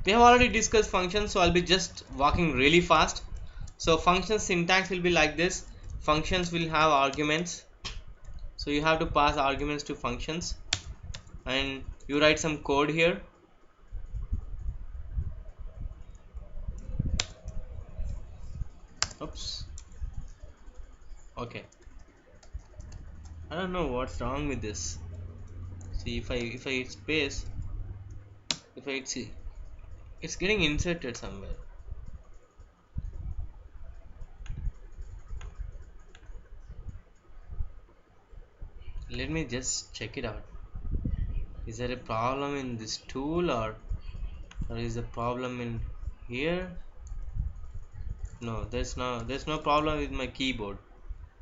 We have already discussed functions, so I'll be just walking really fast. So function syntax will be like this. Functions will have arguments, so you have to pass arguments to functions, and you write some code here. Oops. Okay, I don't know what's wrong with this. See, if I hit space, if I hit C, it's getting inserted somewhere. Let me just check it out. Is there a problem in this tool, or is a problem in here? No, there's no problem with my keyboard.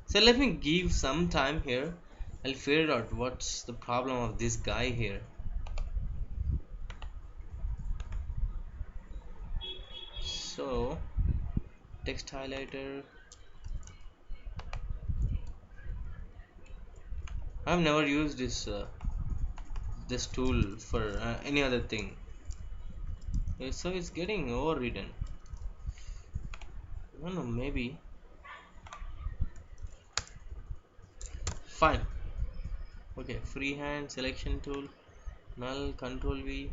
So let me give some time here. I'll figure out what's the problem of this guy here. So text highlighter. I've never used this tool for any other thing. So it's getting overridden. I don't know, maybe. Fine. Okay, freehand selection tool, null, control V.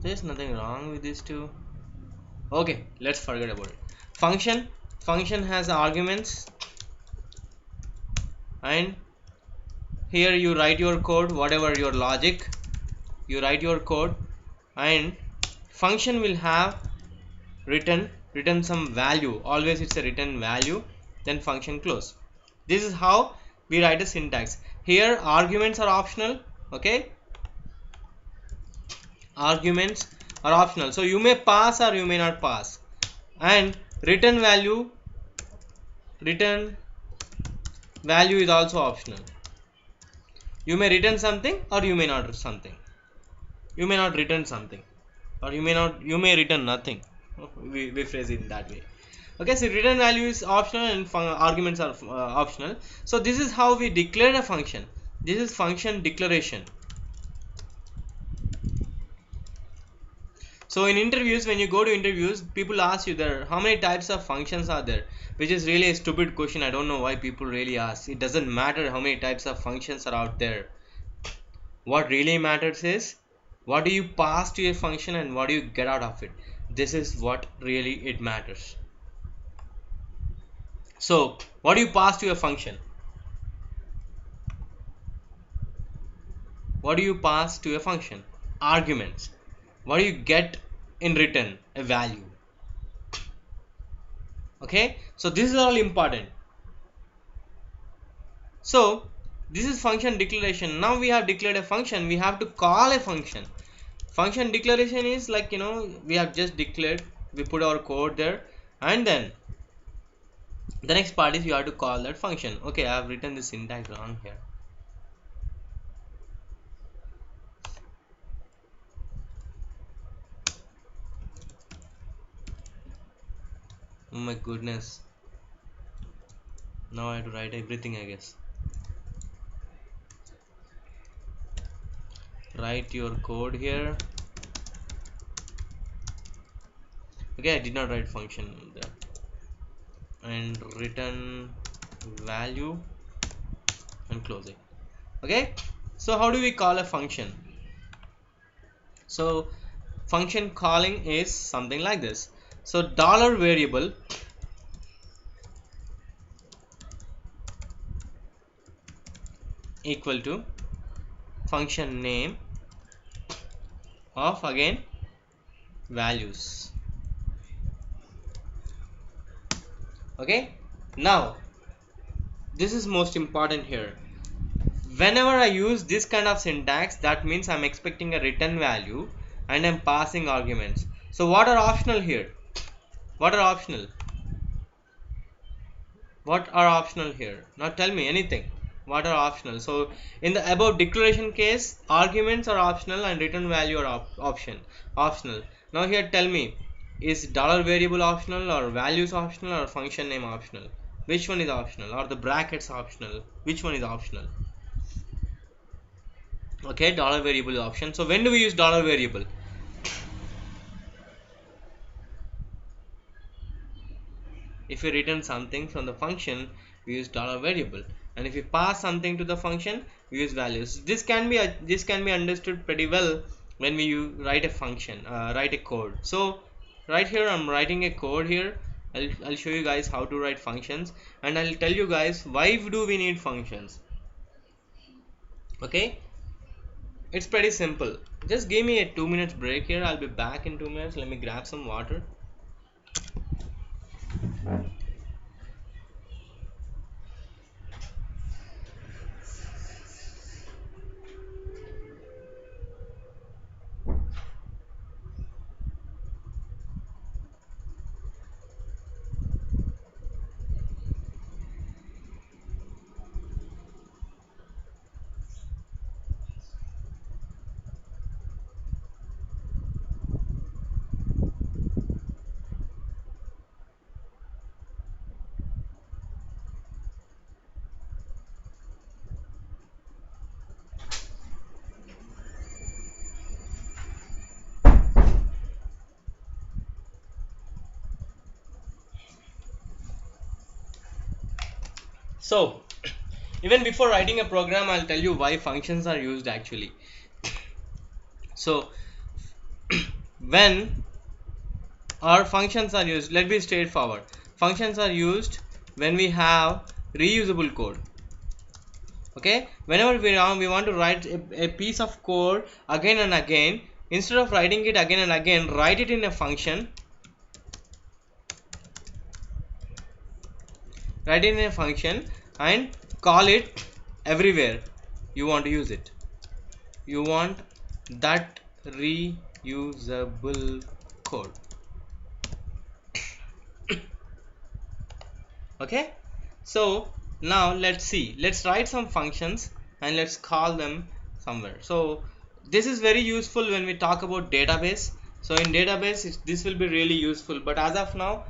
There's nothing wrong with these two. Okay, let's forget about it. Function has arguments, and here you write your code, whatever your logic, you write your code, and function will have return some value. Always it's a return value, then function close. This is how we write a syntax. Here arguments are optional. Okay, arguments are optional, so you may pass or you may not pass. And return value is also optional. You may return something or you may not something. You may not return something, or you may return nothing. We phrase it that way. Okay, so return value is optional and arguments are optional. So this is how we declare a function. This is function declaration. So in interviews, when you go to interviews, people ask you there how many types of functions are there, which is really a stupid question. I don't know why people really ask. It doesn't matter how many types of functions are out there. What really matters is what do you pass to a function and what do you get out of it. This is what really it matters. So what do you pass to a function? What do you pass to a function? Arguments. What do you get in return? A value. Okay, so this is all important. So this is function declaration. Now we have declared a function, we have to call a function. Function declaration is like, we have just declared, we put our code there, and then the next part is you have to call that function. Okay, I have written the syntax wrong here. Oh my goodness. Now I have to write everything, I guess. Write your code here. Okay, I did not write function there. And return value and close it. Okay, so how do we call a function? So function calling is something like this. So dollar variable equal to function name of again values. Okay, now this is most important here. Whenever I use this kind of syntax, that means I'm expecting a return value and I'm passing arguments. So what are optional here? What are optional? What are optional here? Now tell me anything. What are optional? So in the above declaration case, arguments are optional and return value are optional. Now here tell me, is dollar variable optional, or values optional, or function name optional? Which one is optional? Or the brackets optional? Which one is optional? Okay, dollar variable option. So when do we use dollar variable? If we return something from the function, we use dollar variable, and if we pass something to the function, we use values. This can be understood pretty well when we write a function, write a code. So right here I'm writing a code here. I'll show you guys how to write functions, and I'll tell you guys why do we need functions. Okay, it's pretty simple. Just give me a 2 minutes break here. I'll be back in 2 minutes. Let me grab some water. So even before writing a program, I'll tell you why functions are used actually. So when our functions are used, let's be straightforward. Functions are used when we have reusable code. Okay, whenever we want to write a piece of code again and again, instead of writing it again and again, write it in a function. Write it in a function and call it everywhere you want to use it. You want that reusable code. Okay, so now let's write some functions and let's call them somewhere. So this is very useful when we talk about database. So in database this will be really useful, but as of now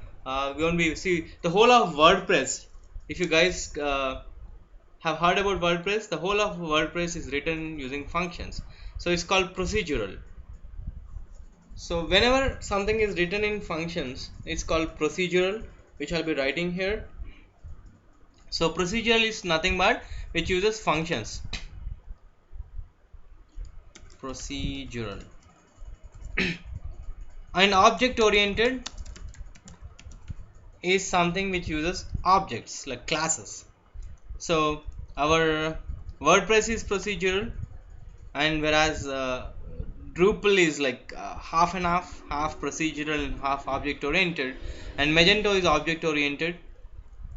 we won't be. See, the whole of WordPress, if you guys have heard about WordPress, the whole of WordPress is written using functions. So it's called procedural. So whenever something is written in functions, it's called procedural, which I'll be writing here. So procedural is nothing but which uses functions. Procedural. And object oriented is something which uses objects like classes. So our WordPress is procedural, and whereas Drupal is like half and half procedural and half object oriented, and Magento is object oriented.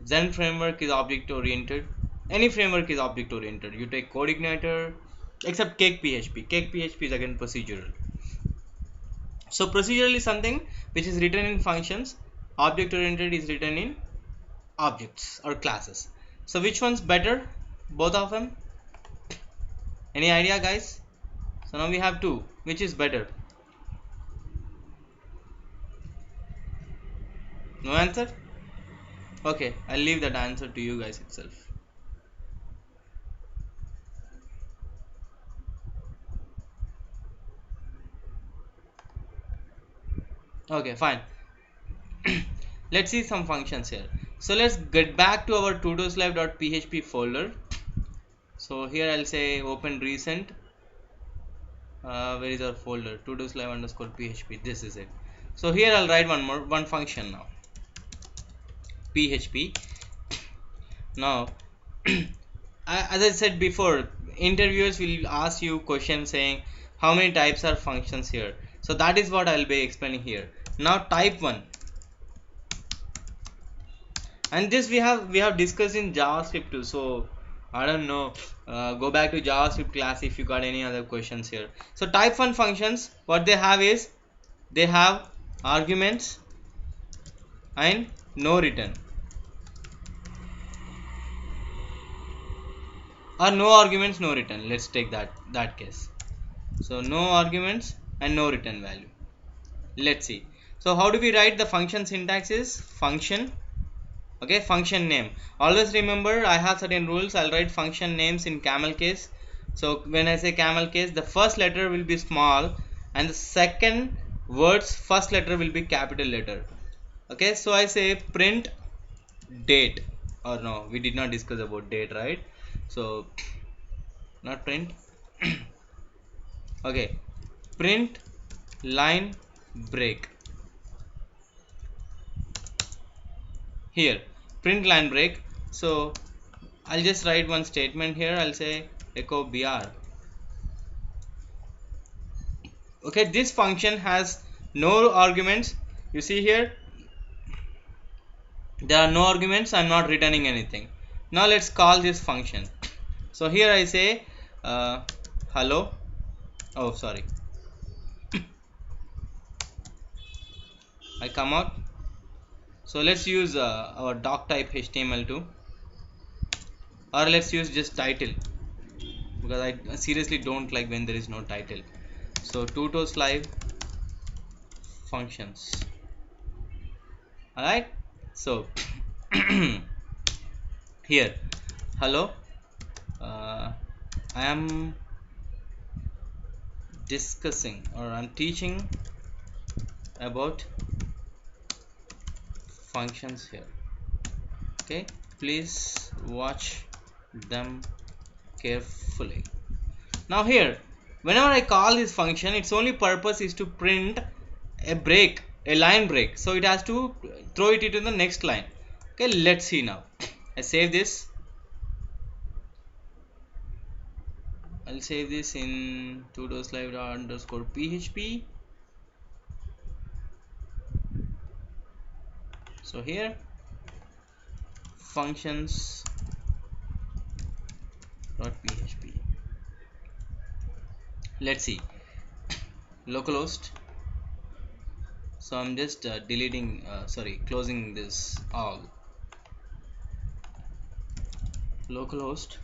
Zen framework is object oriented. Any framework is object oriented. You take CodeIgniter, except Cake PHP. Cake PHP is again procedural. So procedural is something which is written in functions. Object oriented is written in objects or classes. So which one's better? Both of them? Any idea, guys? So now we have two. Which is better? No answer? Okay, I'll leave that answer to you guys itself. Okay, fine. Let's see some functions here. So let's get back to our tutoslive.php folder. So here I'll say open recent. Where is our folder? Tutoslive_php. This is it. So here I'll write one function now. PHP. Now as I said before, interviewers will ask you questions saying how many types are functions here. So that is what I'll be explaining here. Now type 1, and this we have discussed in JavaScript too. So I don't know, go back to JavaScript class if you got any other questions here. So type 1 functions, what they have is they have arguments and no return, or no arguments no return. Let's take that case. So no arguments and no return value. Let's see. So how do we write the function syntax is function, okay, function name. Always remember I have certain rules. I'll write function names in camel case. So when I say camel case, the first letter will be small and the second word's first letter will be capital letter. Okay, so I say print date, or no, we did not discuss about date, right? So not print. Okay, print line break. Here print line break. So I'll just write one statement here. I'll say echo br. Okay, this function has no arguments. You see here there are no arguments. I'm not returning anything. Now let's call this function. So here I say hello. Oh, sorry. I come out. So let's use our doc type HTML2, or let's use just title, because I seriously don't like when there is no title. So Tutoslive functions. Alright, so here hello, I am discussing, or I'm teaching about functions here. Okay, please watch them carefully. Now here whenever I call this function, its only purpose is to print a break, a line break, so it has to throw it into the next line. Okay, let's see now. I save this. I'll save this in tutoslive_php. So here functions.php. Let's see. Localhost. So I'm just deleting, closing this all. Localhost